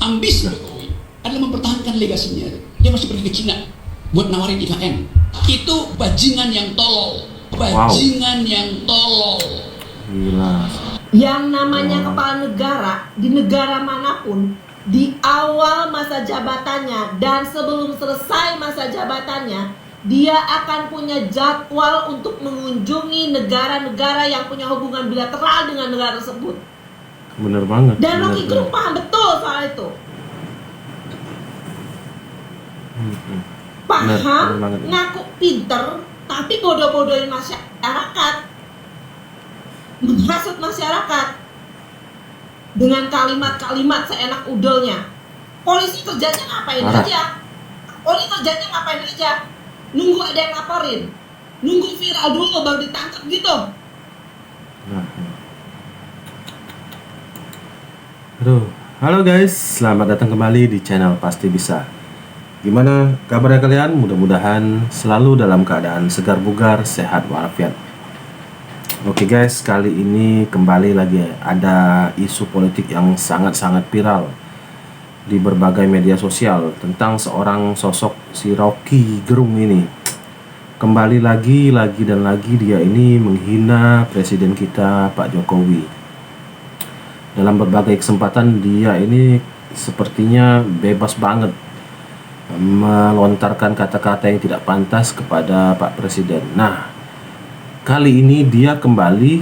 Ambisi Jokowi adalah mempertahankan legasinya. Dia masih pergi ke Cina buat nawarin IKN. Itu bajingan yang tolol. Bajingan yang tolol. Gila. Yang namanya kepala negara di negara manapun, di awal masa jabatannya dan sebelum selesai masa jabatannya, dia akan punya jadwal untuk mengunjungi negara-negara yang punya hubungan bilateral dengan negara tersebut. Bener banget. Dan Rocky Gerung paham betul soal itu. Paham, bener banget. ngaku pinter, tapi bodoh-bodohin masyarakat, menghasut masyarakat dengan kalimat-kalimat seenak udelnya. Polisi kerjanya ngapain aja? Polisi kerjanya ngapain aja? Nunggu ada yang laporin, nunggu viral dulu baru ditangkap gitu. Aduh, halo guys, selamat datang kembali di channel Pasti Bisa. Gimana kabarnya kalian? Mudah-mudahan selalu dalam keadaan segar bugar, sehat walafiat. Oke guys, kali ini kembali lagi ada isu politik yang sangat-sangat viral di berbagai media sosial tentang seorang sosok si Rocky Gerung ini. Kembali lagi dan lagi dia ini menghina presiden kita Pak Jokowi. Dalam berbagai kesempatan dia ini sepertinya bebas banget melontarkan kata-kata yang tidak pantas kepada Pak Presiden. Nah, kali ini dia kembali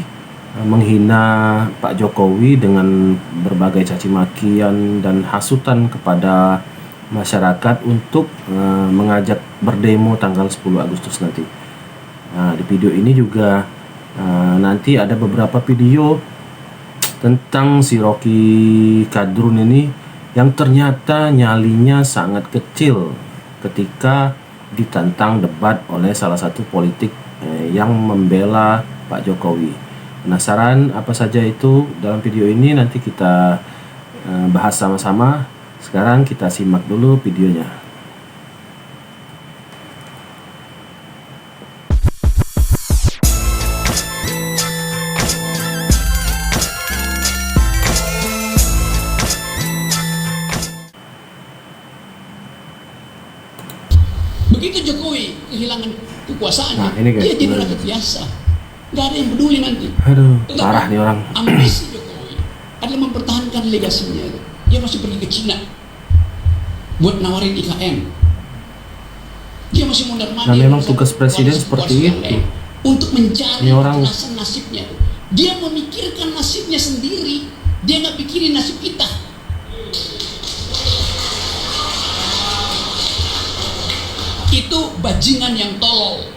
menghina Pak Jokowi dengan berbagai caci makian dan hasutan kepada masyarakat untuk mengajak berdemo tanggal 10 Agustus nanti. Nah, di video ini juga nanti ada beberapa video tentang si Rocky Gerung ini yang ternyata nyalinya sangat kecil ketika ditantang debat oleh salah satu politik yang membela Pak Jokowi. Penasaran apa saja itu dalam video ini? Nanti kita bahas sama-sama. Sekarang kita simak dulu videonya. Begitu Jokowi kehilangan kekuasaannya, Nah, ini guys, dia jadi rakyat biasa. Gak ada yang peduli nanti. Aduh, Tetapi parah nih orang. ambisi Jokowi adalah mempertahankan legasinya. Dia masih pergi ke Cina buat nawarin IKN. Dia masih mondar-mandir. Nah, memang tugas presiden seperti itu. Untuk mencari Ini orang kekerasan nasibnya. Dia memikirkan nasibnya sendiri. Dia nggak pikirin nasib kita. Itu bajingan yang tolol.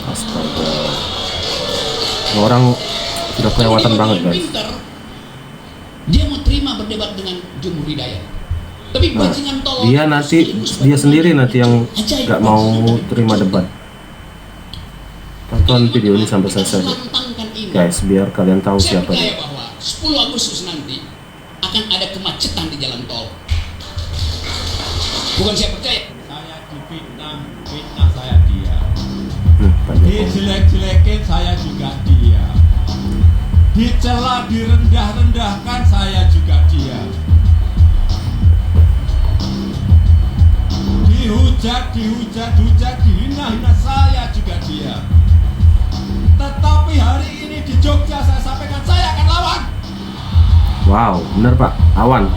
Astaga. Ini orang sudah kelewatan banget guys. Pinter, dia mau terima berdebat dengan Jumhur Hidayat. Tapi Nah, bajingan tolol dia nanti dia sendiri nanti yang nggak mau terima debat. Tonton video ini sampai selesai guys, biar kalian tahu Saya siapa percaya dia. bahwa 10 Agustus nanti akan ada kemacetan di jalan tol. Bukan saya percaya. Saya difitnah saya dia. Pak Jokowi. Dijelek-jelekin saya juga dia. Dicela, direndah-rendahkan saya juga dia. Dihujat, dihina-hina saya juga dia. Tetapi hari ini di Jogja saya sampaikan saya akan lawan. Wow, bener Pak, lawan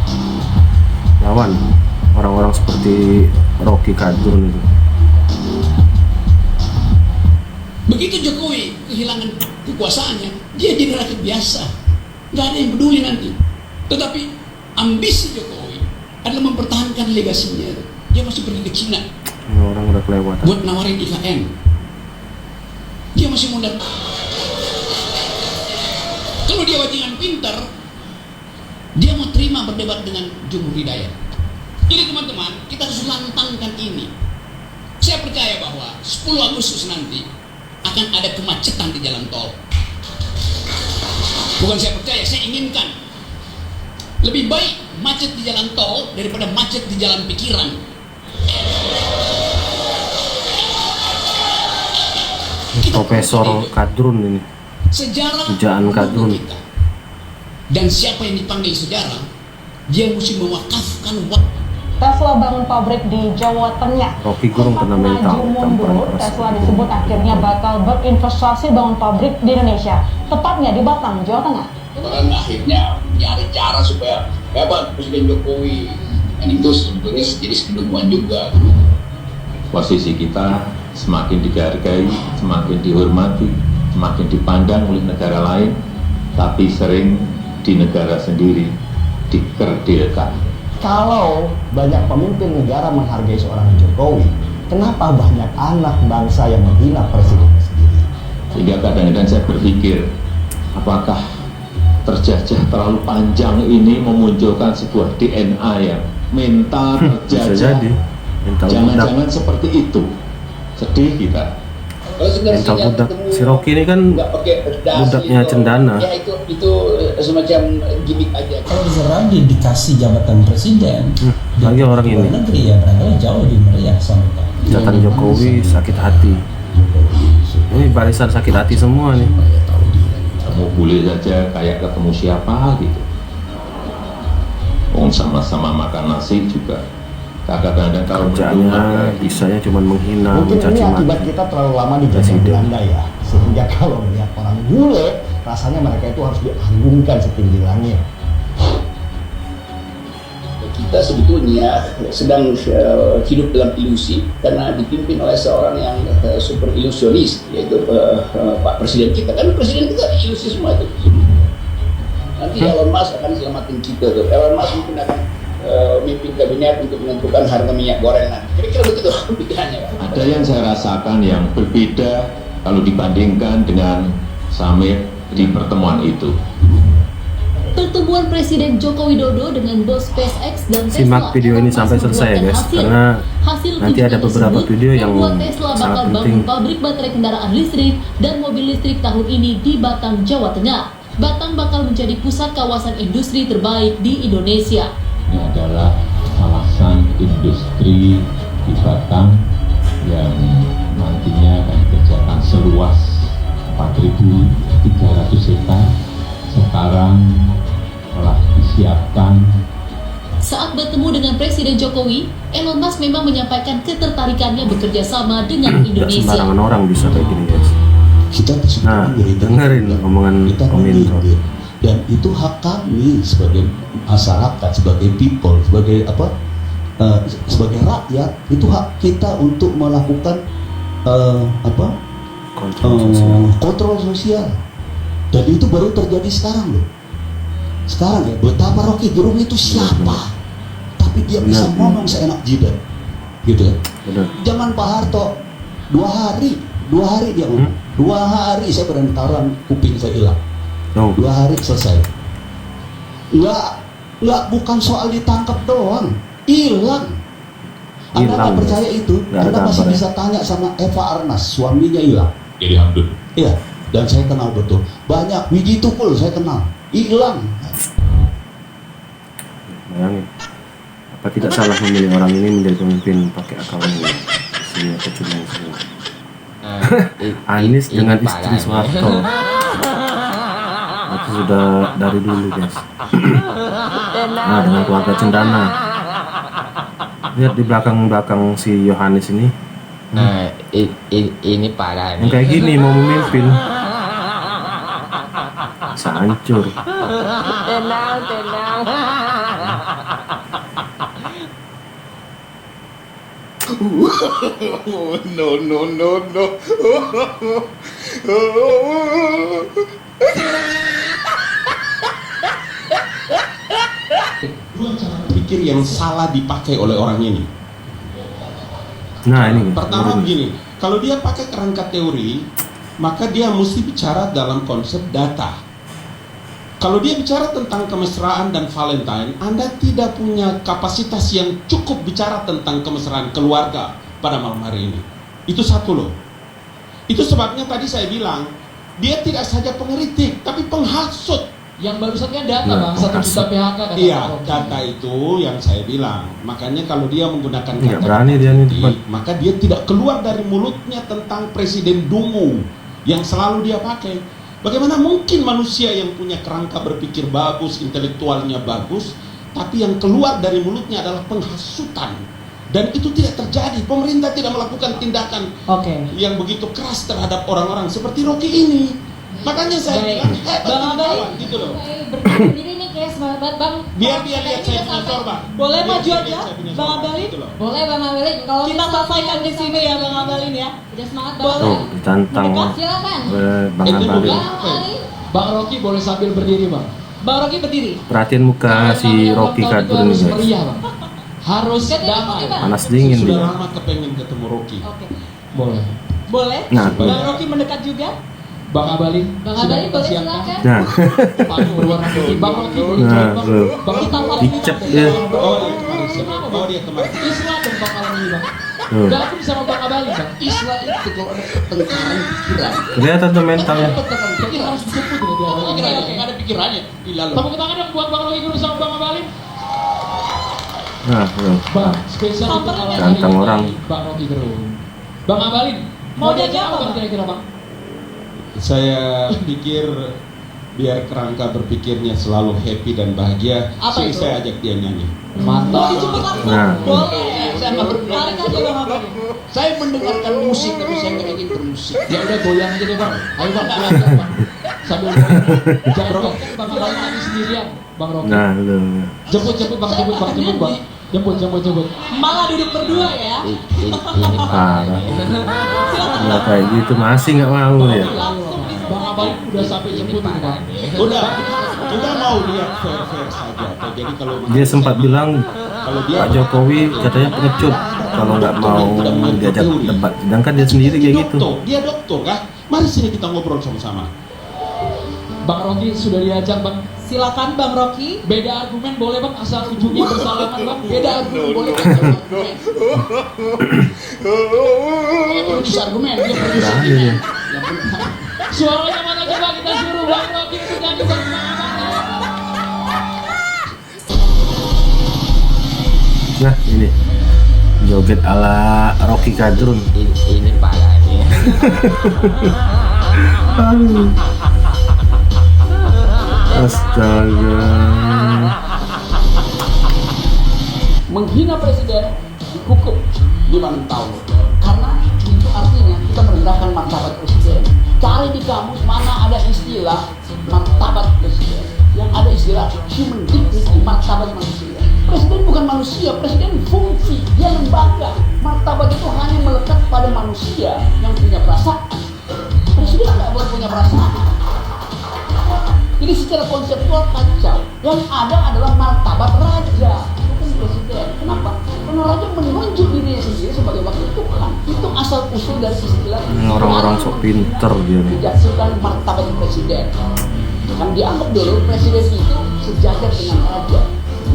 orang-orang seperti Rocky Gerung itu. Begitu Jokowi kehilangan kekuasaannya, dia jadi rakyat biasa. Gak ada yang peduli nanti. Tetapi ambisi Jokowi adalah mempertahankan legasinya. Dia masih pergi ke Cina Ini orang udah kelewatan. buat nawarin IKN. Dia masih mondar. Kalau dia bajingan pinter, dia mau terima berdebat dengan Jumhur Hidayat. Jadi teman-teman, kita harus lantangkan ini. Saya percaya bahwa 10 Agustus nanti akan ada kemacetan di jalan tol. Bukan saya percaya, saya inginkan. Lebih baik macet di jalan tol daripada macet di jalan pikiran. Profesor Gerung ini. Sejarah Pujaan menunggu Gerung. kita. Dan siapa yang dipanggil sejarah, dia mesti mewakafkan memakan waktu. Tesla bangun pabrik di Jawa Tengah. Rocky Gerung kena Sempat mental maju campuran mundur, keras. Tesla disebut akhirnya bakal berinvestasi bangun pabrik di Indonesia, tepatnya di Batang, Jawa Tengah. Dan akhirnya nyari cara supaya Presiden Jokowi, dan itu sebetulnya jadi kedunguan juga. Posisi kita semakin dihargai, semakin dihormati, semakin dipandang oleh negara lain, tapi sering di negara sendiri dikerdilkan. Kalau banyak pemimpin negara menghargai seorang Jokowi, kenapa banyak anak bangsa yang menghina presidennya sendiri? Sehingga kadang-kadang saya berpikir, apakah terjajah terlalu panjang ini memunculkan sebuah DNA yang mental Bisa terjajah? jadi mental budak. Jangan-jangan seperti itu. Sedih kita. Kalau sebenarnya Mental saya budak. ketemu Si Rocky ini kan nggak pakai dasi budaknya itu, Cendana. Ya itu semacam gimmick aja. Kalau diserang dikasih jabatan presiden, lagi orang di luar ini. negeri ya barangkali jauh lebih meriah sampai. Datang Jokowi sakit hati. Ini barisan sakit hati semua nih. Kamu boleh saja kayak ketemu siapa gitu. Sama-sama makan nasi juga. Kadang-kadang kalau Kerjaannya berdua, bisanya cuma menghina, Mungkin ini mencaci akibat maki. kita terlalu lama dijajah Presiden. Belanda ya, sehingga kalau melihat orang bule, rasanya mereka itu harus diagungkan setinggi langit. Kita sebetulnya sedang hidup dalam ilusi karena dipimpin oleh seorang yang super ilusionis, yaitu Pak Presiden kita. Kan Presiden kita ilusi semua itu. Nanti Elon Musk akan selamatin kita tuh. Elon Musk mungkin akan mimpin kabinet untuk menentukan harga minyak goreng nanti. Kira-kira begitu pikirannya. ada yang saya rasakan yang berbeda kalau dibandingkan dengan summit di pertemuan itu. Pertemuan Presiden Joko Widodo dengan bos SpaceX dan Tesla. Simak video ini Elon Musk sampai selesai ya membuahkan guys, hasil. karena Hasil nanti ada kunjungan beberapa tersebut video yang membuat Tesla sangat bakal penting. bangun pabrik baterai kendaraan listrik dan mobil listrik tahun ini di Batang, Jawa Tengah. Batang bakal menjadi pusat kawasan industri terbaik di Indonesia. Ini adalah kawasan industri di Batang yang nantinya akan dikerjakan seluas 4.300 hektar. Sekarang telah disiapkan. Saat bertemu dengan Presiden Jokowi, Elon Musk memang menyampaikan ketertarikannya bekerja sama dengan Nggak Indonesia. sembarangan orang bisa kayak gini guys. Kita Nah, dengerin omongan kita Kominfo. memilih, dan itu hak kami sebagai masyarakat, sebagai people, sebagai sebagai rakyat, itu hak kita untuk melakukan Kontrol sosial. kontrol sosial. Dan itu baru terjadi sekarang loh. Sekarang ya, betapa Rocky Gerung itu siapa? Tapi dia bisa Benar. ngomong seenak jidat, gitu ya. Bener. Zaman Pak Harto 2 hari dia ngomong. 2 hari saya berani taruhan kuping saya hilang. Oh, 2 hari selesai. Nggak bukan soal ditangkap doang, hilang. Anda Hilang, nggak percaya itu? Nggak ada Anda masih kabar ya. bisa tanya sama Eva Arnas, suaminya hilang. Jadi Hamdun. Iya, dan saya kenal betul. Banyak Wiji Tukul saya kenal, hilang. bayangin. Apa tidak salah memilih orang ini menjadi pemimpin pakai akal ini? Isinya kecundang semua. Anies dengan istri Soeharto. Itu sudah dari dulu guys. Nah, dengan keluarga Cendana. Lihat di belakang si Yohanes ini. Nah, ini parah Yang nih. kayak gini mau memimpin. Bisa hancur. Tenang. Dua cara pikir yang salah dipakai oleh orang ini. Nah ini. Pertama begini, kalau dia pakai kerangka teori, maka dia mesti bicara dalam konsep data. Kalau dia bicara tentang kemesraan dan Valentine, Anda tidak punya kapasitas yang cukup bicara tentang kemesraan keluarga pada malam hari ini. Itu satu loh. Itu sebabnya tadi saya bilang, dia tidak saja pengkritik, tapi penghasut. Yang barusan kan data Ya, bang, 1 juta PHK kata Iya, Pak Rocky. data itu yang saya bilang. Makanya kalau dia menggunakan Nggak kata berani dia nih kritik, depan. maka dia tidak keluar dari mulutnya tentang Presiden Dungu yang selalu dia pakai. Bagaimana mungkin manusia yang punya kerangka berpikir bagus, intelektualnya bagus, tapi yang keluar dari mulutnya adalah penghasutan. Dan itu tidak terjadi. Pemerintah tidak melakukan tindakan yang begitu keras terhadap orang-orang seperti Rocky ini. Makanya saya bilang hebat ini kawan, gitu loh. Berdiri nih kayak semangat banget bang. Biar dia lihat saya punya sorban. Boleh Biar maju dia aja, lihat saya punya Bang sorban, Abalin? gitu loh. Boleh bang Abalin. Kalau Kita selesaikan di sini ya Bang Abalin ya. udah semangat Boleh. banget. Oh, ditantang Silakan. Bang Itu Abalin. mobil Bang apa ya? Abalin. Bang Rocky boleh sambil berdiri bang. Bang Rocky berdiri. Perhatiin muka si Rocky Kadrun harus ini guys. meriah bang. Harus Katanya damai. Bang. Panas dingin Sudah dia. lama kepengen ketemu Rocky. Oke. Boleh. Boleh? Nah, Bang Rocky mendekat juga. Bang Abalin. Bang sudah Abalin kita boleh siapkan. silakan. Nah, Panggung berwarna putih. Bang Rocky boleh Nah, join bang. lu. Bang Rocky dicap dia. Oh, dia kemarin. Oh, dia kemarin. Islam dong bang malam ini bang. Tuh. Gabung sama Bang Abalin bang. Islam itu kalau ada pertengkaran pikiran, Kelihatan tuh mentalnya. Jadi harus dijemput ini dia. pikirannya nggak ada pikirannya. Ilalu. Tepuk tangan dong buat Bang Rocky dulu sama Bang Abalin. Nah, tuh. Bang, spesial untuk malam hari Ganteng ini, orang. Bang Rocky Gerung. Bang Abalin, Mau mau diajak diajak apa apa, bang Bang? kira-kira bang? Saya pikir biar kerangka berpikirnya selalu happy dan bahagia, Apa itu? saya ajak dia nyanyi. Mau Mantap. dijemput langsung? Nah. Boleh. Saya nggak berdua. Tarik aja Bang Abalin. Saya mendengarkan musik tapi saya nggak ingin bermusik. Ya udah goyang aja deh bang. Ayo bang, goyang bang. Sambil goyang. Jangan kan Bang Abalin nanti sendirian, Bang Rocky. Nah, lu. Jemput bang, jemput bang. Jemput. Malah duduk berdua ya. Parah. Nggak kayak gitu masih nggak mau ya. Bang Abalin udah sampai jemput ini bang. Udah, kita mau lihat fair-fair saja. Jadi kalau Dia sempat bilang kalau dia Pak Jokowi katanya pengecut kalau nggak mau diajak debat. Sedangkan dia sendiri kayak gitu. Dia dokter kan? Mari sini kita ngobrol sama-sama. Bang Rocky sudah diajak bang. Silakan Bang Rocky. Beda argumen boleh bang, asal ujungnya bersalaman bang. Beda argumen boleh bang. Produksi argumen dia produksi Berani kita. dia. Yang penting. Suaranya mana coba kita suruh Bang Rocky untuk nyanyi bang. Nah, ini joget ala Rocky Kadrun. Ini parah nih. Astaga. Menghina presiden dihukum 5 tahun karena itu artinya kita merendahkan martabat presiden. Cari di kamus mana ada istilah martabat presiden, yang ada istilah human dignity, martabat manusia. Presiden bukan manusia, presiden fungsi, dia lembaga. Martabat itu hanya melekat pada manusia yang punya perasaan. Presiden nggak boleh punya perasaan. Jadi secara konseptual kacau. Yang ada adalah martabat raja, bukan presiden. Kenapa? Karena raja menunjuk dirinya sendiri sebagai wakil Tuhan. Itu asal usul dari istilah. Orang-orang sok pinter dia nih. Dijatuhkan martabat presiden. Kan dianggap dulu presiden itu sejajar dengan raja.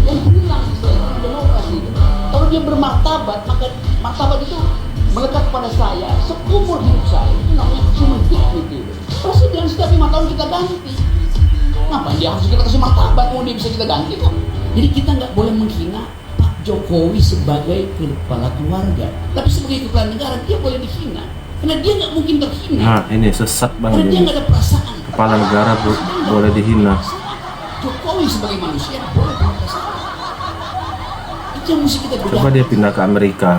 Yang hilang istilah demokrasi itu. Kalau dia bermartabat, maka martabat itu melekat pada saya seumur hidup saya. Itu namanya human dignity. Presiden setiap 5 tahun kita ganti. Ngapain dia harus kita kasih martabat? Mau dia bisa kita ganti kok. Jadi kita nggak boleh menghina Pak Jokowi sebagai kepala keluarga, tapi sebagai kepala negara dia boleh dihina. Karena dia nggak mungkin terhina. Nah, ini sesat Karena banget dia ini. nggak ada perasaan. Kepala negara boleh dihina. Jokowi sebagai manusia boleh punya perasaan. Itu yang mesti kita bedakan. Coba dia pindah ke Amerika,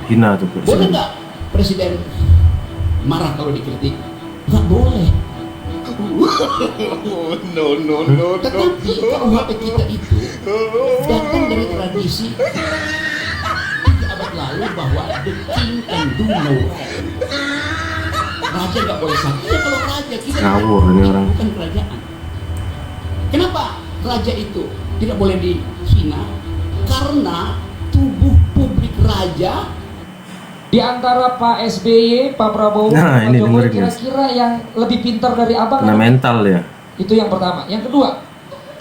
hina tuh Boleh presiden. nggak presiden marah kalau dikritik? Nggak boleh. Tetapi KUHP kita itu datang dari tradisi 3 abad lalu bahwa the king can do no wrong. Raja nggak boleh sakit. Ya kalau raja kita Ngawur ini orang. bukan kerajaan. Kenapa raja itu tidak boleh dihina? Karena tubuh publik raja. Di antara Pak SBY, Pak Prabowo, Nah, Pak ini Jokowi, dengerin, guys. kira-kira yang lebih pintar dari abang? Kena apa? mental ya. Itu yang pertama. Yang kedua,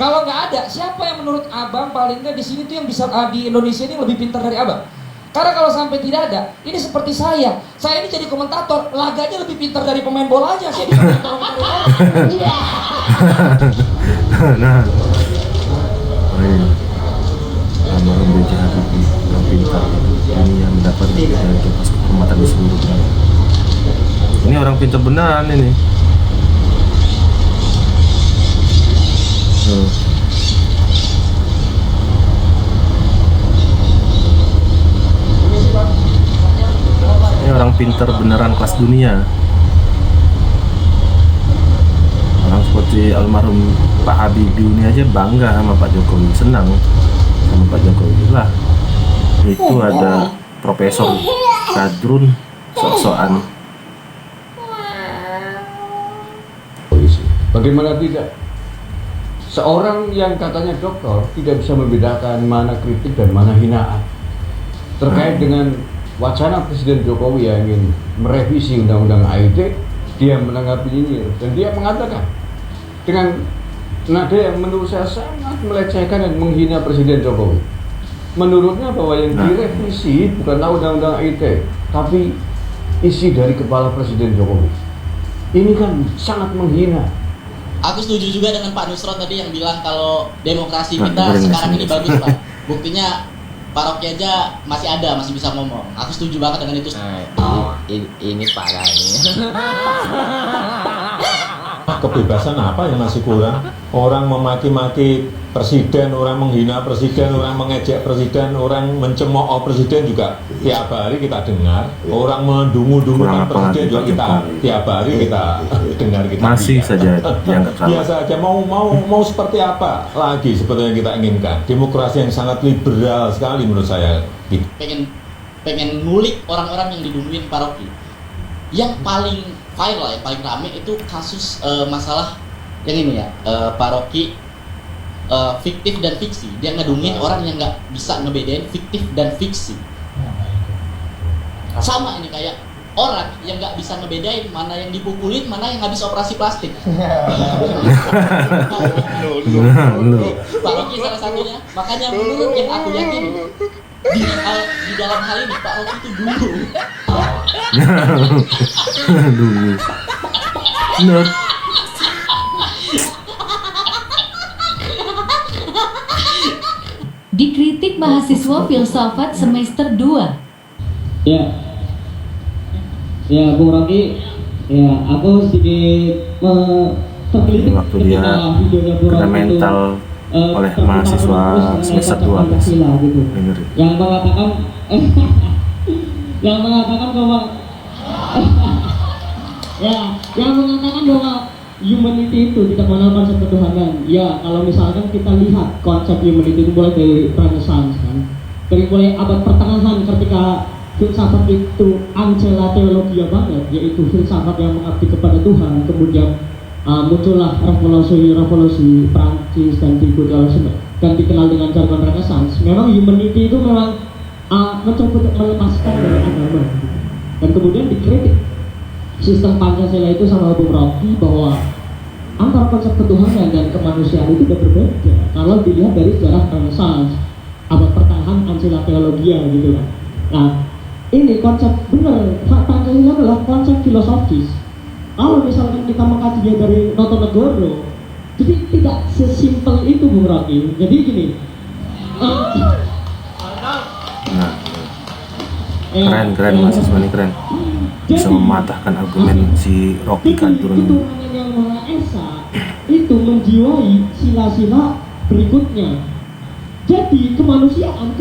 kalau nggak ada, siapa yang menurut abang paling nggak di sini tuh yang bisa di Indonesia ini lebih pintar dari abang? Karena kalau sampai tidak ada, ini seperti saya ini jadi komentator, laganya lebih pintar dari pemain bola aja. Saya bisa komentar bola. Nah, oh iya. Almarhum B.J. Habibie yang pintar ini yang mendapat dari kipas kehormatan di seluruh dunia. Ini orang pintar beneran ini. orang pinter beneran kelas dunia. Orang seperti almarhum Pak Habibie ini aja bangga sama Pak Jokowi, senang sama Pak Jokowi lah. Itu ada Profesor Kadrun sok-sokan. Bagaimana tidak? Seorang yang katanya doktor tidak bisa membedakan mana kritik dan mana hinaan terkait dengan wacana Presiden Jokowi yang ingin merevisi Undang-Undang AIT. Dia menanggapi ini dan dia mengatakan dengan nada yang menurut saya sangat melecehkan dan menghina Presiden Jokowi. Menurutnya bahwa yang direvisi bukanlah Undang-Undang AIT, tapi isi dari kepala Presiden Jokowi. Ini kan sangat menghina. Aku setuju juga dengan Pak Nusron tadi yang bilang kalau demokrasi kita sekarang ini bagus, Pak. Buktinya Pak Rocky aja masih ada, masih bisa ngomong. Aku setuju banget dengan itu. Ini parah ini. Kebebasan apa yang masih kurang? Orang memaki-maki presiden, orang menghina presiden, orang mengejek presiden, orang mencemooh presiden juga tiap hari kita dengar. Orang mendungu-dungukan presiden juga kita tiap hari kita dengar, kita masih lihat. saja dianggap salah. Biasa aja mau seperti apa lagi seperti yang kita inginkan. Demokrasi yang sangat liberal sekali menurut saya. Pengen ngulik orang-orang yang didunguin Pak Rocky. Yang paling viral, yang paling rame itu kasus masalah yang ini ya, Pak Rocky fiktif dan fiksi. Dia ngedungin orang yang nggak bisa ngebedain fiktif dan fiksi. Sama ini kayak orang yang nggak bisa ngebedain mana yang dipukulin, mana yang habis operasi plastik. Pak Rocky salah satunya. Makanya menurut yang aku yakin di dalam hal ini Pak Rocky itu dulu. Dulu. Bener. Dikritik mahasiswa filsafat semester 2. Ya Bung Rocky, ya aku sedikit tergelitik waktu dia kena mental oleh mahasiswa semester 2 guys. Dengerin. Yang mengatakan bahwa yang mengatakan bahwa humanity itu tidak mengenal konsep ketuhanan. Ya, kalau misalkan kita lihat konsep humanity itu mulai dari Renaissance kan, dari mulai abad pertengahan ketika filsafat itu ancela teologia banget, yaitu filsafat yang mengabdi kepada Tuhan. Kemudian muncullah revolusi Prancis dan dikenal dengan jargon Renaissance. Memang humanity itu memang mencoba untuk melepaskan dari agama, dan kemudian dikritik sistem Pancasila itu sama Bung Rocky bahwa antara konsep ketuhanan dan kemanusiaan itu udah berbeda kalau dilihat dari sejarah Renaissance, abad pertengahan ancela teologia gitu kan. Nah, ini konsep benar, Pancasila adalah konsep filosofis. Kalau misalkan kita mengkajinya dari Notonegoro, jadi tidak sesimpel itu Bung Rocky. Jadi gini, keren mahasiswa ini keren, bisa mematahkan argumen si Rocky Kadrun. Ketuhanan yang Maha Esa itu menjiwai sila-sila berikutnya. Jadi kemanusiaan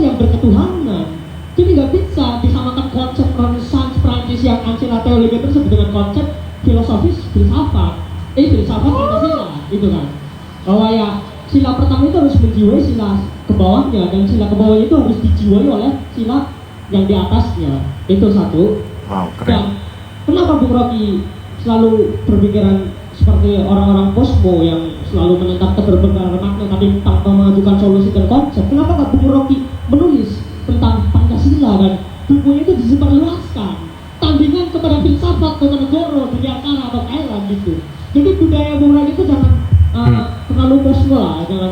yang berketuhanan. Jadi nggak bisa disamakan konsep Renaissance Prancis yang ancela teologia tersebut dengan konsep filosofis filsafat Pancasila itu kan. Bahwa ya sila pertama itu harus menjiwai sila kebawahnya, dan sila kebawahnya itu harus dijiwai oleh sila yang di atasnya. Itu satu. Wow, keren. Dan kenapa Bung Rocky selalu berpikiran seperti orang-orang posmo yang selalu menentang keberbedaan makna tapi tanpa mengajukan solusi dan konsep? Kenapa nggak Bung Rocky menulis tentang Pancasila dan bukunya itu disebarluaskan, tandingan kepada filsafat Notonegoro, Duryakara atau Thailand gitu. Jadi budaya Bung Rocky itu jangan terlalu posmo lah, jangan.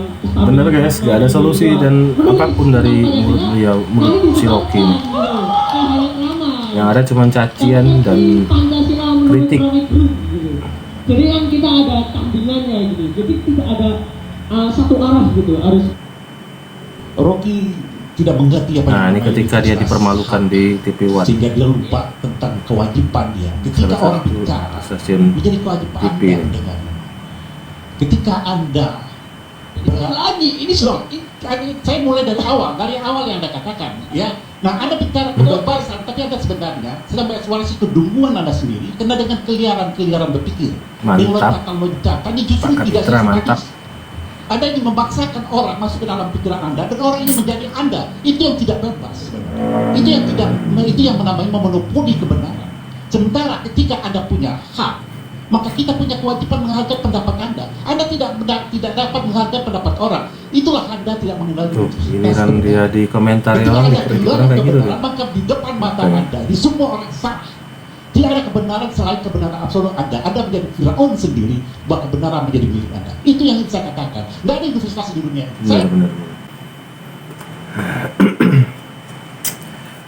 Bener guys, gak ada solusi dan apapun dari mulut beliau, mulut si Rocky ini. Yang ada cuma cacian dan kritik. Jadi kan kita ada tandingannya gitu. Jadi tidak ada satu arah gitu. Harus Rocky tidak mengerti apa nah, ini ketika dia dipermalukan di TV One. Sehingga dia lupa tentang kewajiban dia. Ketika orang bicara, menjadi kewajiban TV. Anda mendengar. Ketika Anda lagi ini sudah saya mulai dari awal yang Anda katakan ya, Nah, Anda bicara kebebasan, tapi Anda sebenarnya sedang mengeksplorasi kedunguan Anda sendiri karena dengan keliaran berpikir. Dengan lontakan tadi justru Pak tidak Kapitra, mantap. sistematis. Anda ingin memaksakan orang masuk ke dalam pikiran Anda dan orang ini menjadi Anda. Itu yang tidak bebas sebenarnya. Itu yang menamai memonopoli kebenaran. Sementara ketika Anda punya hak, maka kita punya kewajiban menghargai pendapat Anda. Anda tidak dapat menghargai pendapat orang. Itulah Anda tidak mengenal Giliran dia dikomentari orang, dikritik orang kayak gitu tuh. maka di depan mata Anda, di semua orang salah. Tidak ada kebenaran selain kebenaran absolut Anda. Anda menjadi Firaun sendiri, bahwa kebenaran menjadi milik Anda. Itu yang saya katakan. Tidak ada universitas di dunia. Benar.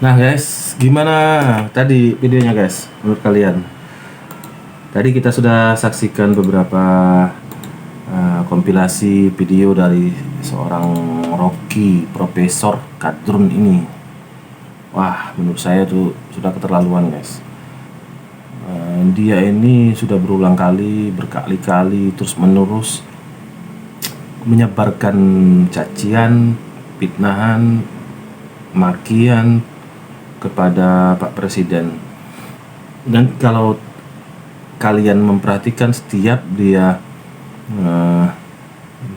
Nah guys, gimana tadi videonya guys menurut kalian? Tadi kita sudah saksikan beberapa kompilasi video dari seorang Rocky Profesor Kadrun ini. Wah, menurut saya tuh sudah keterlaluan guys. Dia ini sudah berulang kali, berkali-kali terus menerus menyebarkan cacian, fitnahan, makian kepada Pak Presiden. Dan kalau kalian memperhatikan setiap dia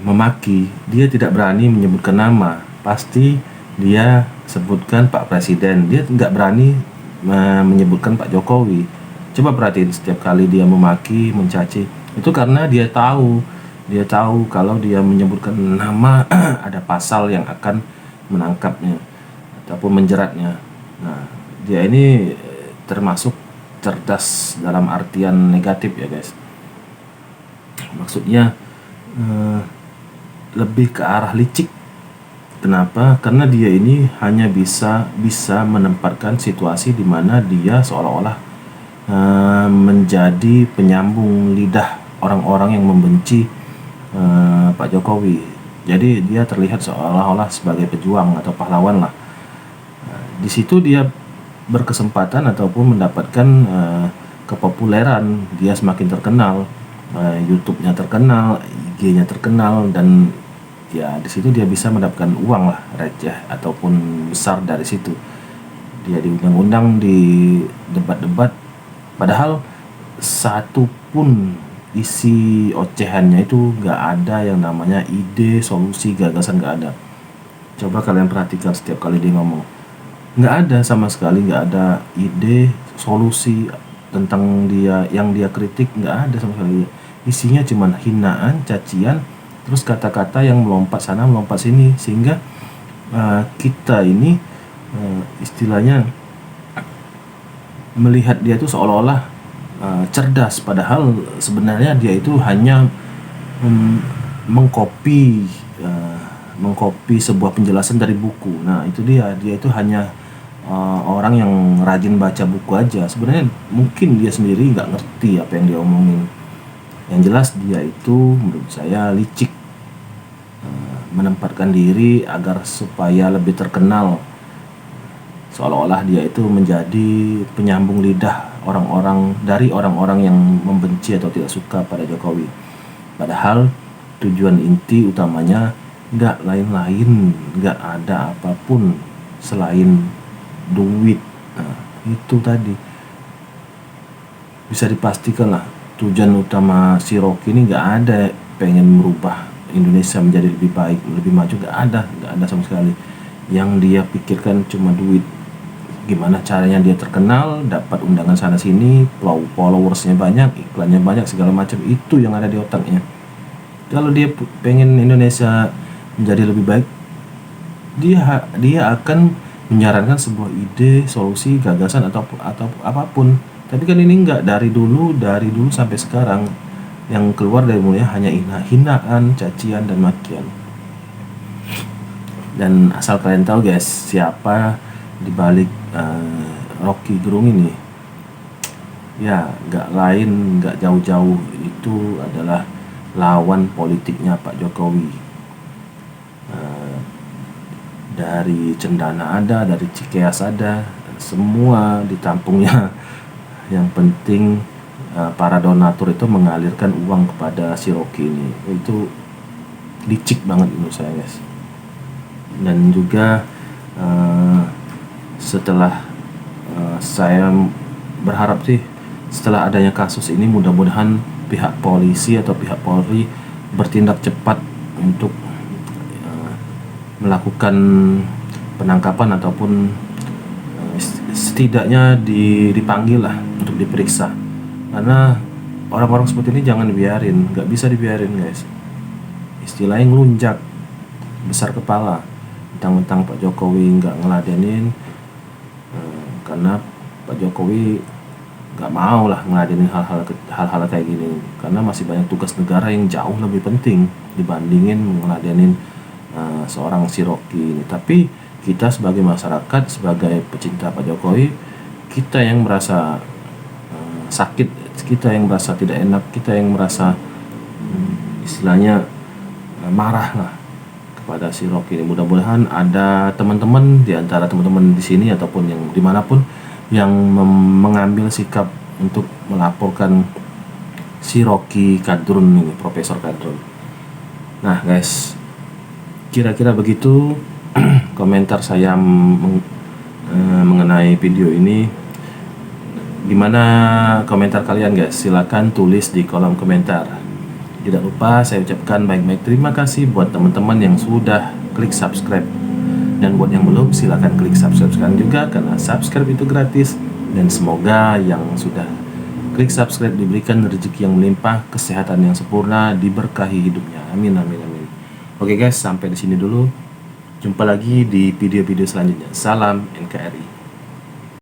memaki, dia tidak berani menyebutkan nama. Pasti dia sebutkan Pak Presiden. Dia nggak berani menyebutkan Pak Jokowi. Coba perhatiin setiap kali dia memaki, mencaci, itu karena dia tahu kalau dia menyebutkan nama ada pasal yang akan menangkapnya ataupun menjeratnya. Nah, dia ini termasuk cerdas dalam artian negatif ya guys. Maksudnya lebih ke arah licik. Kenapa? Karena dia ini hanya bisa menempatkan situasi di mana dia seolah-olah menjadi penyambung lidah orang-orang yang membenci Pak Jokowi. Jadi dia terlihat seolah-olah sebagai pejuang atau pahlawan lah. Di situ dia berkesempatan ataupun mendapatkan kepopuleran. Dia semakin terkenal, YouTube-nya terkenal, IG-nya terkenal, dan ya di situ dia bisa mendapatkan uang lah, receh ataupun besar dari situ. Dia diundang-undang di debat-debat, padahal satu pun isi ocehannya itu nggak ada yang namanya ide, solusi, gagasan, nggak ada. Coba kalian perhatikan setiap kali dia ngomong, nggak ada sama sekali, nggak ada ide, solusi tentang dia yang dia kritik, nggak ada sama sekali. Isinya cuma hinaan, cacian, terus kata-kata yang melompat sana melompat sini, sehingga kita ini istilahnya melihat dia itu seolah-olah cerdas, padahal sebenarnya dia itu hanya mengcopy sebuah penjelasan dari buku. Nah itu dia itu hanya orang yang rajin baca buku aja. Sebenarnya mungkin dia sendiri nggak ngerti apa yang dia omongin. Yang jelas dia itu menurut saya licik, menempatkan diri agar supaya lebih terkenal, seolah-olah dia itu menjadi penyambung lidah orang-orang yang membenci atau tidak suka pada Jokowi. Padahal tujuan inti utamanya nggak lain-lain, nggak ada apapun selain duit. Nah, itu tadi bisa dipastikan lah, tujuan utama si Rocky ini nggak ada pengen merubah Indonesia menjadi lebih baik, lebih maju, nggak ada sama sekali. Yang dia pikirkan cuma duit. Gimana caranya dia terkenal, dapat undangan sana sini, followersnya banyak, iklannya banyak, segala macam. Itu yang ada di otaknya. Kalau dia pengen Indonesia menjadi lebih baik, dia akan menyarankan sebuah ide, solusi, gagasan atau apapun. Tapi kan ini enggak, dari dulu sampai sekarang yang keluar dari mulutnya hanya hinaan, cacian, dan makian. Dan asal kalian tahu guys, siapa di balik Rocky Gerung ini, ya nggak jauh-jauh, itu adalah lawan politiknya Pak Jokowi. Dari Cendana ada, dari Cikeas ada, semua ditampungnya. Yang penting para donatur itu mengalirkan uang kepada si Rocky ini. Itu licik banget menurut saya guys. Dan juga setelah saya berharap sih setelah adanya kasus ini mudah-mudahan pihak polisi atau pihak Polri bertindak cepat untuk melakukan penangkapan ataupun setidaknya dipanggil lah untuk diperiksa, karena orang-orang seperti ini jangan dibiarin, nggak bisa dibiarin guys. Istilahnya ngelunjak, besar kepala, mentang-mentang Pak Jokowi nggak ngeladenin, karena Pak Jokowi nggak mau lah ngeladenin hal-hal kayak gini, karena masih banyak tugas negara yang jauh lebih penting dibandingin ngeladenin seorang si Rocky ini. Tapi kita sebagai masyarakat, sebagai pecinta Pak Jokowi, kita yang merasa sakit, kita yang merasa tidak enak, kita yang merasa istilahnya marah lah kepada si Rocky ini. Mudah-mudahan ada teman-teman di antara teman-teman di sini ataupun yang dimanapun yang mengambil sikap untuk melaporkan si Rocky Kadrun ini, Profesor Kadrun. Nah guys, kira-kira begitu komentar saya mengenai video ini. Gimana komentar kalian guys? Silakan tulis di kolom komentar. Tidak lupa saya ucapkan baik-baik terima kasih buat teman-teman yang sudah klik subscribe, dan buat yang belum silakan klik subscribe sekarang juga, karena subscribe itu gratis. Dan semoga yang sudah klik subscribe diberikan rezeki yang melimpah, kesehatan yang sempurna, diberkahi hidupnya. Amin amin amin. Oke guys, sampai di sini dulu. Jumpa lagi di video-video selanjutnya. Salam NKRI.